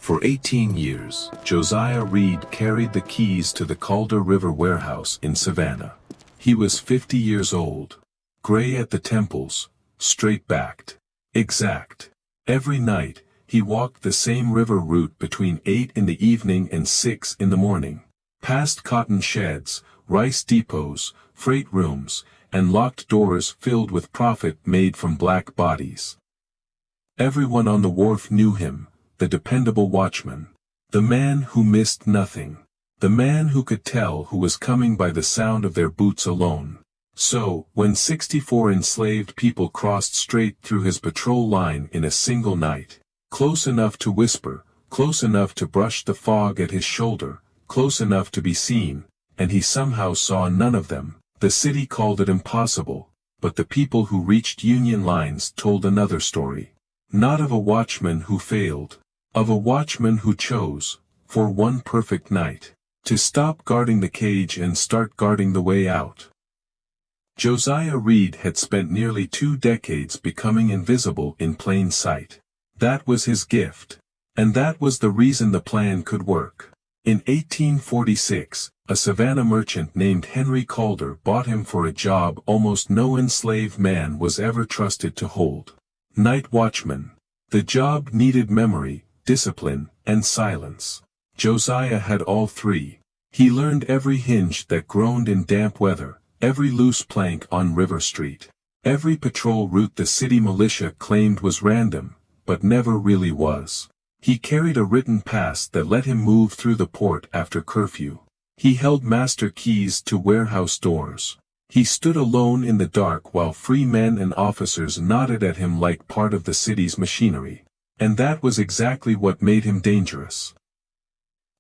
For 18 years, Josiah Reed carried the keys to the Calder River warehouse in Savannah. He was 50 years old, gray at the temples, straight-backed, exact. Every night, he walked the same river route between 8 in the evening and 6 in the morning, past cotton sheds, rice depots, freight rooms, and locked doors filled with profit made from black bodies. Everyone on the wharf knew him, the dependable watchman, the man who missed nothing, the man who could tell who was coming by the sound of their boots alone. So, when 64 enslaved people crossed straight through his patrol line in a single night, close enough to whisper, close enough to brush the fog at his shoulder, close enough to be seen, and he somehow saw none of them, the city called it impossible, but the people who reached Union lines told another story. Not of a watchman who failed, of a watchman who chose, for one perfect night, to stop guarding the cage and start guarding the way out. Josiah Reed had spent nearly 2 decades becoming invisible in plain sight. That was his gift. And that was the reason the plan could work. In 1846, a Savannah merchant named Henry Calder bought him for a job almost no enslaved man was ever trusted to hold. Night watchman. The job needed memory, discipline, and silence. Josiah had all three. He learned every hinge that groaned in damp weather, every loose plank on River Street, every patrol route the city militia claimed was random, but never really was. He carried a written pass that let him move through the port after curfew. He held master keys to warehouse doors. He stood alone in the dark while free men and officers nodded at him like part of the city's machinery. And that was exactly what made him dangerous.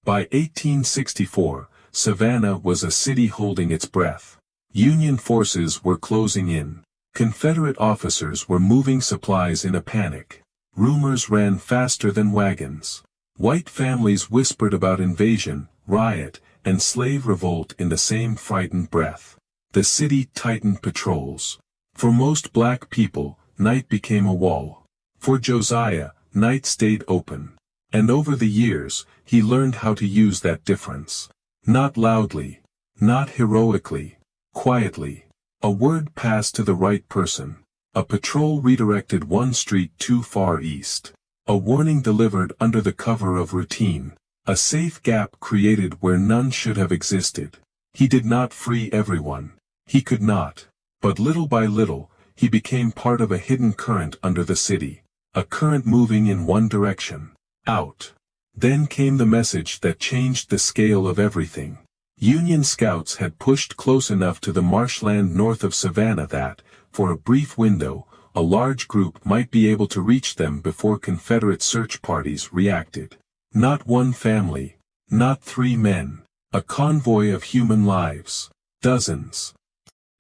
By 1864, Savannah was a city holding its breath. Union forces were closing in. Confederate officers were moving supplies in a panic. Rumors ran faster than wagons. White families whispered about invasion, riot, and slave revolt in the same frightened breath. The city tightened patrols. For most black people, night became a wall. For Josiah, night stayed open. And over the years, he learned how to use that difference. Not loudly, not heroically, quietly. A word passed to the right person. A patrol redirected one street too far east. A warning delivered under the cover of routine. A safe gap created where none should have existed. He did not free everyone. He could not. But little by little, he became part of a hidden current under the city. A current moving in one direction. Out. Then came the message that changed the scale of everything. Union scouts had pushed close enough to the marshland north of Savannah that, for a brief window, a large group might be able to reach them before Confederate search parties reacted. Not one family, not 3 men, a convoy of human lives, dozens.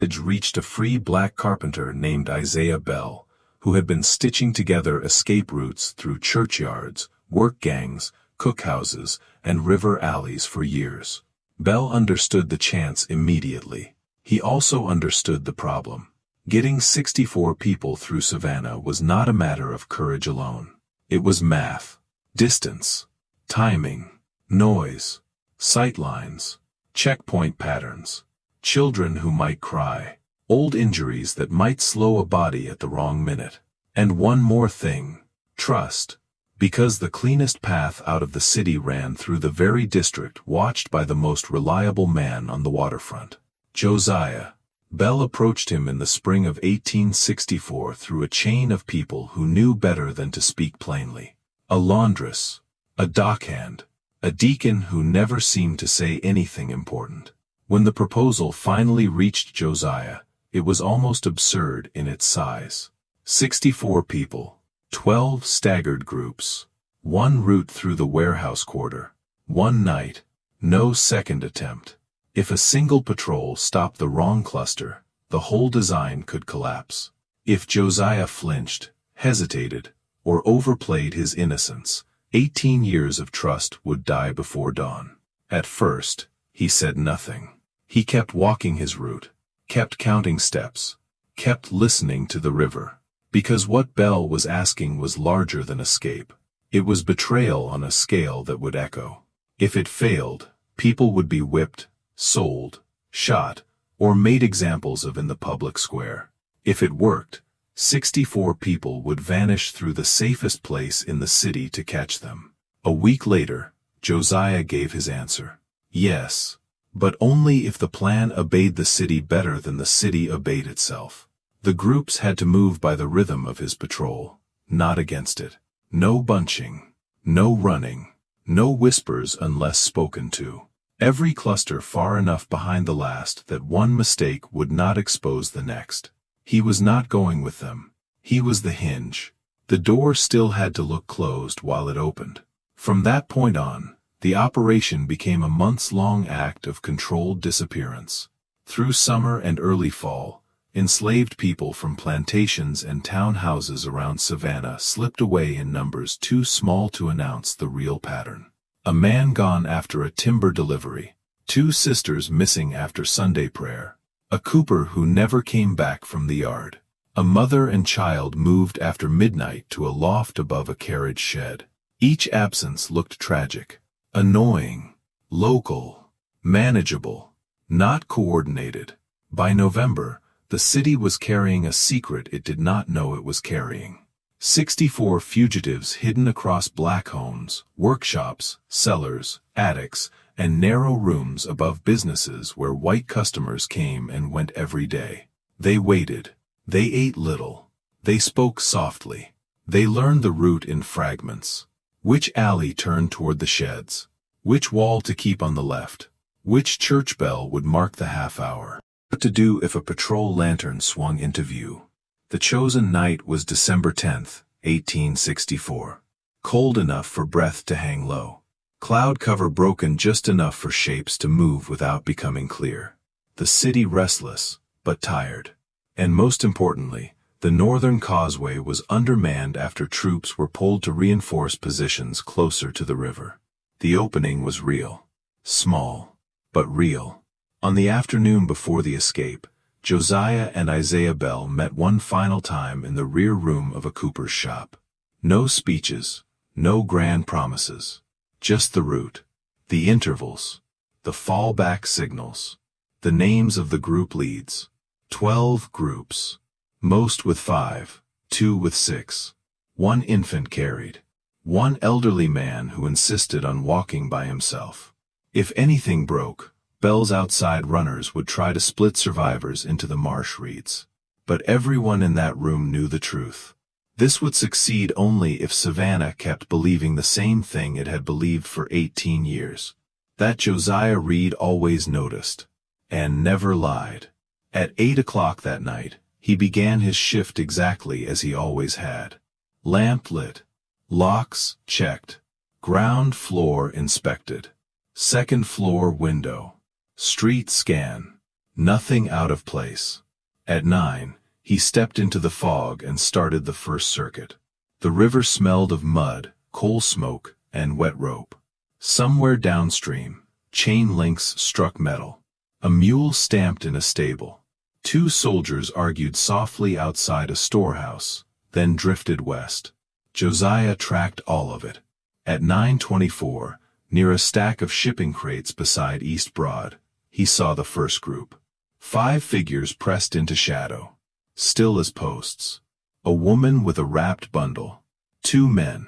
It reached a free black carpenter named Isaiah Bell, who had been stitching together escape routes through churchyards, work gangs, cookhouses, and river alleys for years. Bell understood the chance immediately. He also understood the problem. Getting 64 people through Savannah was not a matter of courage alone. It was math, distance, timing, noise, sightlines, checkpoint patterns, children who might cry, old injuries that might slow a body at the wrong minute. And one more thing, trust. Because the cleanest path out of the city ran through the very district watched by the most reliable man on the waterfront. Josiah. Bell approached him in the spring of 1864 through a chain of people who knew better than to speak plainly. A laundress, a dockhand, a deacon who never seemed to say anything important. When the proposal finally reached Josiah, it was almost absurd in its size. 64 people. 12 staggered groups. 1 route through the warehouse quarter. 1 night. No second attempt. If a single patrol stopped the wrong cluster, the whole design could collapse. If Josiah flinched, hesitated, or overplayed his innocence, 18 years of trust would die before dawn. At first, he said nothing. He kept walking his route, kept counting steps, kept listening to the river. Because what Bell was asking was larger than escape. It was betrayal on a scale that would echo. If it failed, people would be whipped, sold, shot, or made examples of in the public square. If it worked, 64 people would vanish through the safest place in the city to catch them. A week later, Josiah gave his answer. Yes, but only if the plan obeyed the city better than the city obeyed itself. The groups had to move by the rhythm of his patrol, not against it. No bunching, no running, no whispers unless spoken to. Every cluster far enough behind the last that one mistake would not expose the next. He was not going with them. He was the hinge. The door still had to look closed while it opened. From that point on, the operation became a months-long act of controlled disappearance. Through summer and early fall, enslaved people from plantations and town houses around Savannah slipped away in numbers too small to announce the real pattern. A man gone after a timber delivery, 2 sisters missing after Sunday prayer, a cooper who never came back from the yard, a mother and child moved after midnight to a loft above a carriage shed. Each absence looked tragic, annoying, local, manageable, not coordinated. By November, the city was carrying a secret it did not know it was carrying. 64 fugitives hidden across black homes, workshops, cellars, attics, and narrow rooms above businesses where white customers came and went every day. They waited. They ate little. They spoke softly. They learned the route in fragments. Which alley turned toward the sheds? Which wall to keep on the left? Which church bell would mark the half hour? What to do if a patrol lantern swung into view? The chosen night was December 10th, 1864. Cold enough for breath to hang low. Cloud cover broken just enough for shapes to move without becoming clear. The city restless, but tired. And most importantly, the northern causeway was undermanned after troops were pulled to reinforce positions closer to the river. The opening was real. Small, but real. On the afternoon before the escape, Josiah and Isaiah Bell met one final time in the rear room of a cooper's shop. No speeches, no grand promises. Just the route, the intervals, the fallback signals, the names of the group leads. 12 groups. Most with 5, 2 with 6. 1 infant carried. 1 elderly man who insisted on walking by himself. If anything broke, Bell's outside runners would try to split survivors into the marsh reeds. But everyone in that room knew the truth. This would succeed only if Savannah kept believing the same thing it had believed for 18 years. That Josiah Reed always noticed, and never lied. At 8 o'clock that night, he began his shift exactly as he always had. Lamp lit. Locks checked. Ground floor inspected. Second floor window. Street scan. Nothing out of place. At 9, he stepped into the fog and started the first circuit. The river smelled of mud, coal smoke, and wet rope. Somewhere downstream, chain links struck metal. A mule stamped in a stable. 2 soldiers argued softly outside a storehouse, then drifted west. Josiah tracked all of it. At 9:24, near a stack of shipping crates beside East Broad, he saw the first group. 5 figures pressed into shadow, still as posts. A woman with a wrapped bundle. 2 men.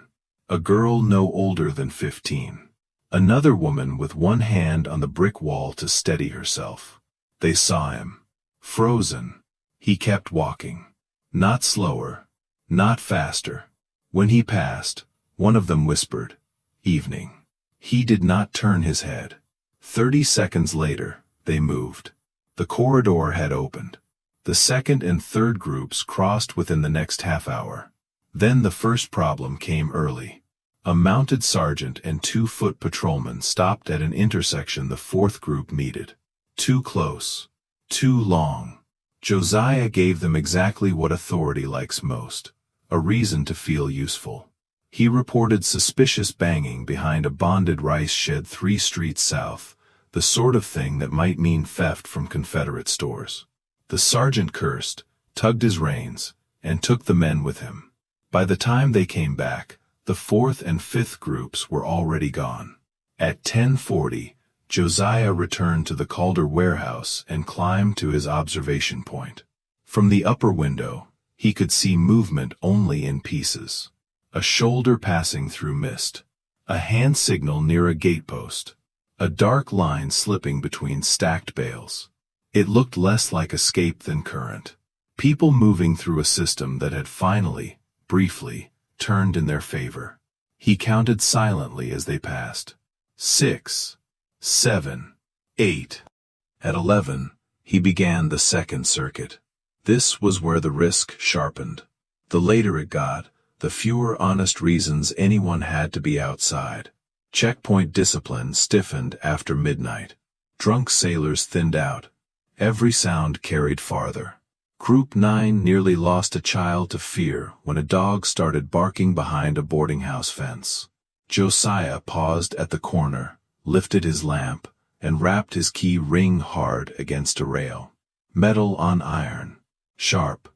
A girl no older than 15. Another woman with one hand on the brick wall to steady herself. They saw him. Frozen. He kept walking. Not slower. Not faster. When he passed, one of them whispered, "Evening." He did not turn his head. 30 seconds later, they moved. The corridor had opened. The second and third groups crossed within the next half hour. Then the first problem came early. A mounted sergeant and 2 foot patrolmen stopped at an intersection the fourth group meted. Too close. Too long. Josiah gave them exactly what authority likes most, a reason to feel useful. He reported suspicious banging behind a bonded rice shed 3 streets south, the sort of thing that might mean theft from Confederate stores. The sergeant cursed, tugged his reins, and took the men with him. By the time they came back, The fourth and fifth groups were already gone. At 10:40, Josiah returned to the Calder warehouse and climbed to his observation point. From the upper window, he could see movement only in pieces. A shoulder passing through mist. A hand signal near a gatepost. A dark line slipping between stacked bales. It looked less like escape than current. People moving through a system that had finally, briefly, turned in their favor. He counted silently as they passed. 6, 7, 8. At 11, he began the second circuit. This was where the risk sharpened. The later it got, the fewer honest reasons anyone had to be outside. Checkpoint discipline stiffened after midnight. Drunk sailors thinned out. Every sound carried farther. Group 9 nearly lost a child to fear when a dog started barking behind a boarding house fence. Josiah paused at the corner, lifted his lamp, and rapped his key ring hard against a rail. Metal on iron. Sharp.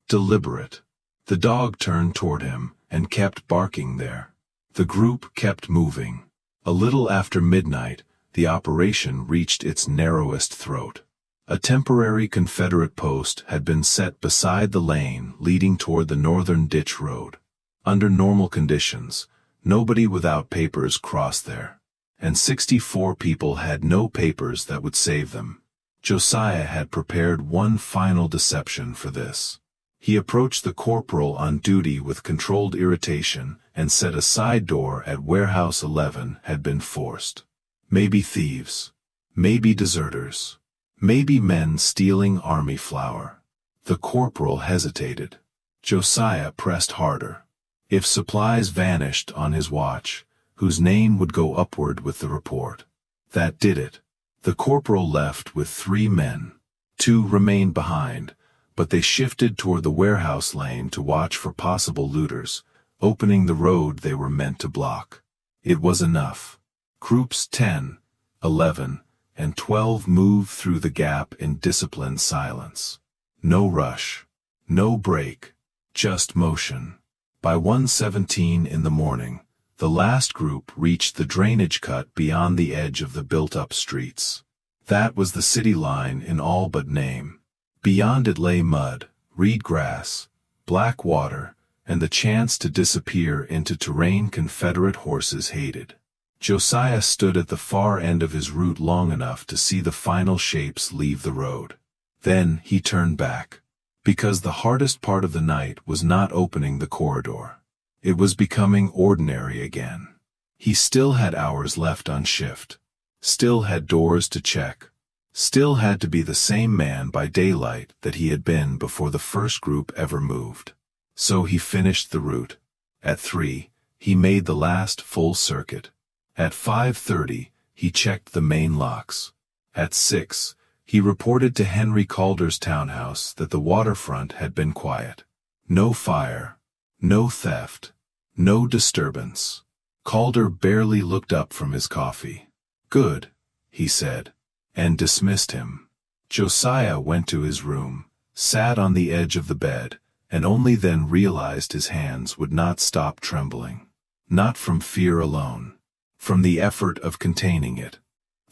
Deliberate. The dog turned toward him and kept barking there. The group kept moving. A little after midnight, the operation reached its narrowest throat. A temporary Confederate post had been set beside the lane leading toward the northern ditch road. Under normal conditions, nobody without papers crossed there, and 64 people had no papers that would save them. Josiah had prepared one final deception for this. He approached the corporal on duty with controlled irritation and said a side door at Warehouse 11 had been forced. Maybe thieves. Maybe deserters. Maybe men stealing army flour. The corporal hesitated. Josiah pressed harder. If supplies vanished on his watch, whose name would go upward with the report? That did it. The corporal left with 3 men. 2 remained behind, but they shifted toward the warehouse lane to watch for possible looters, opening the road they were meant to block. It was enough. Groups 10, 11, and 12 moved through the gap in disciplined silence. No rush. No break. Just motion. By 1:17 in the morning, the last group reached the drainage cut beyond the edge of the built-up streets. That was the city line in all but name. Beyond it lay mud, reed grass, black water, and the chance to disappear into terrain Confederate horses hated. Josiah stood at the far end of his route long enough to see the final shapes leave the road. Then he turned back. Because the hardest part of the night was not opening the corridor. It was becoming ordinary again. He still had hours left on shift. Still had doors to check. Still had to be the same man by daylight that he had been before the first group ever moved. So he finished the route. At 3, he made the last full circuit. At 5:30, he checked the main locks. At 6, he reported to Henry Calder's townhouse that the waterfront had been quiet. No fire. No theft. No disturbance. Calder barely looked up from his coffee. "Good," he said, and dismissed him. Josiah went to his room, sat on the edge of the bed, and only then realized his hands would not stop trembling. Not from fear alone. From the effort of containing it.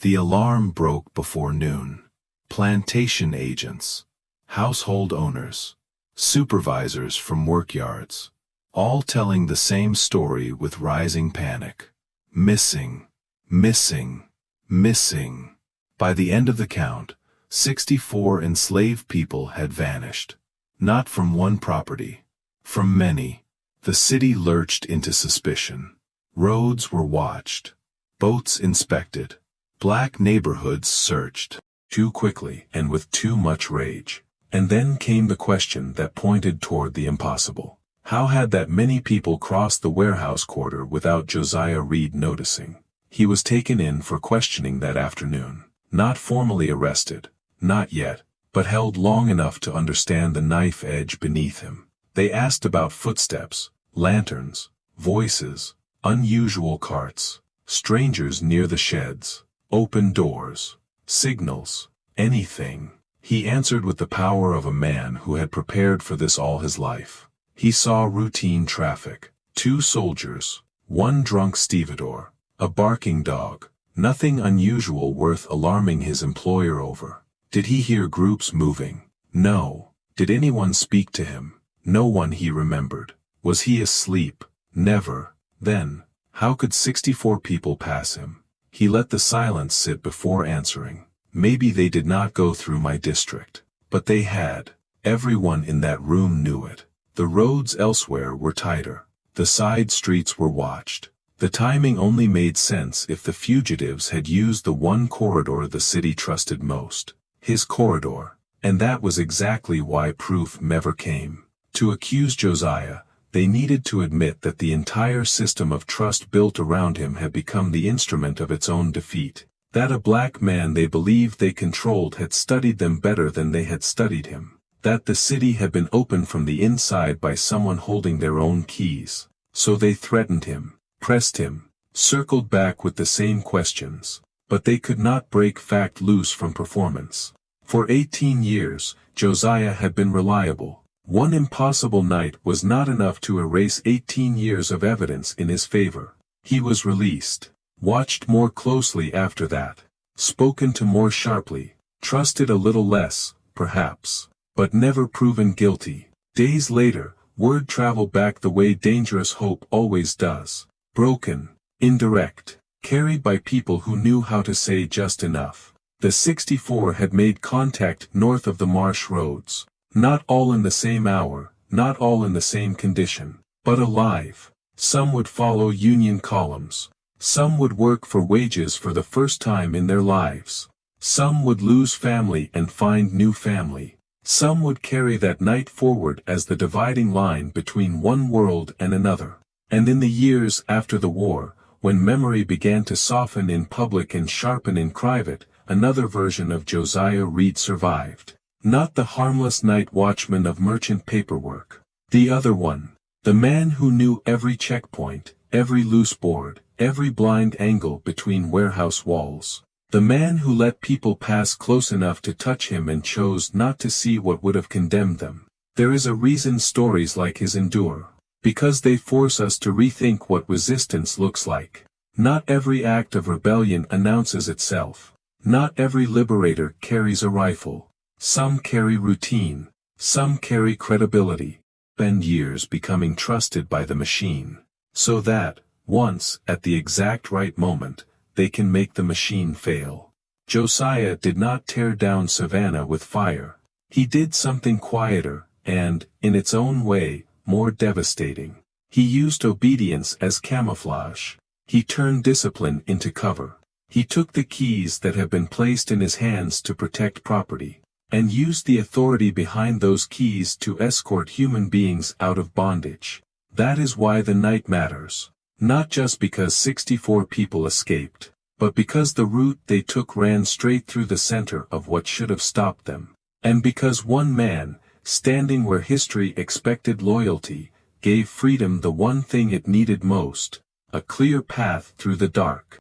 The alarm broke before noon. Plantation agents. Household owners. Supervisors from workyards. All telling the same story with rising panic. Missing. Missing. Missing. By the end of the count, 64 enslaved people had vanished. Not from one property. From many. The city lurched into suspicion. Roads were watched. Boats inspected. Black neighborhoods searched. Too quickly and with too much rage. And then came the question that pointed toward the impossible. How had that many people crossed the warehouse quarter without Josiah Reed noticing? He was taken in for questioning that afternoon. Not formally arrested, not yet, but held long enough to understand the knife edge beneath him. They asked about footsteps, lanterns, voices, unusual carts, strangers near the sheds, open doors, signals, anything. He answered with the power of a man who had prepared for this all his life. He saw routine traffic, 2 soldiers, 1 drunk stevedore, a barking dog, nothing unusual worth alarming his employer over. Did he hear groups moving? No. Did anyone speak to him? No one he remembered. Was he asleep? Never. Then, how could 64 people pass him? He let the silence sit before answering. Maybe they did not go through my district. But they had. Everyone in that room knew it. The roads elsewhere were tighter. The side streets were watched. The timing only made sense if the fugitives had used the one corridor the city trusted most. His corridor. And that was exactly why proof never came. To accuse Josiah, they needed to admit that the entire system of trust built around him had become the instrument of its own defeat. That a black man they believed they controlled had studied them better than they had studied him. That the city had been opened from the inside by someone holding their own keys. So they threatened him, pressed him, circled back with the same questions. But they could not break fact loose from performance. For 18 years, Josiah had been reliable. One impossible night was not enough to erase 18 years of evidence in his favor. He was released, watched more closely after that, spoken to more sharply, trusted a little less, perhaps, but never proven guilty. Days later, word traveled back the way dangerous hope always does. Broken, indirect, carried by people who knew how to say just enough. The 64 had made contact north of the marsh roads. Not all in the same hour, not all in the same condition, but alive. Some would follow Union columns. Some would work for wages for the first time in their lives. Some would lose family and find new family. Some would carry that night forward as the dividing line between one world and another. And in the years after the war, when memory began to soften in public and sharpen in private, another version of Josiah Reed survived. Not the harmless night watchman of merchant paperwork. The other one. The man who knew every checkpoint, every loose board, every blind angle between warehouse walls. The man who let people pass close enough to touch him and chose not to see what would have condemned them. There is a reason stories like his endure. Because they force us to rethink what resistance looks like. Not every act of rebellion announces itself. Not every liberator carries a rifle. Some carry routine. Some carry credibility. Spend years becoming trusted by the machine. So that, once, at the exact right moment, they can make the machine fail. Josiah did not tear down Savannah with fire. He did something quieter, and, in its own way, more devastating. He used obedience as camouflage. He turned discipline into cover. He took the keys that have been placed in his hands to protect property, and used the authority behind those keys to escort human beings out of bondage. That is why the night matters. Not just because 64 people escaped, but because the route they took ran straight through the center of what should have stopped them. And because one man, standing where history expected loyalty, gave freedom the one thing it needed most, a clear path through the dark.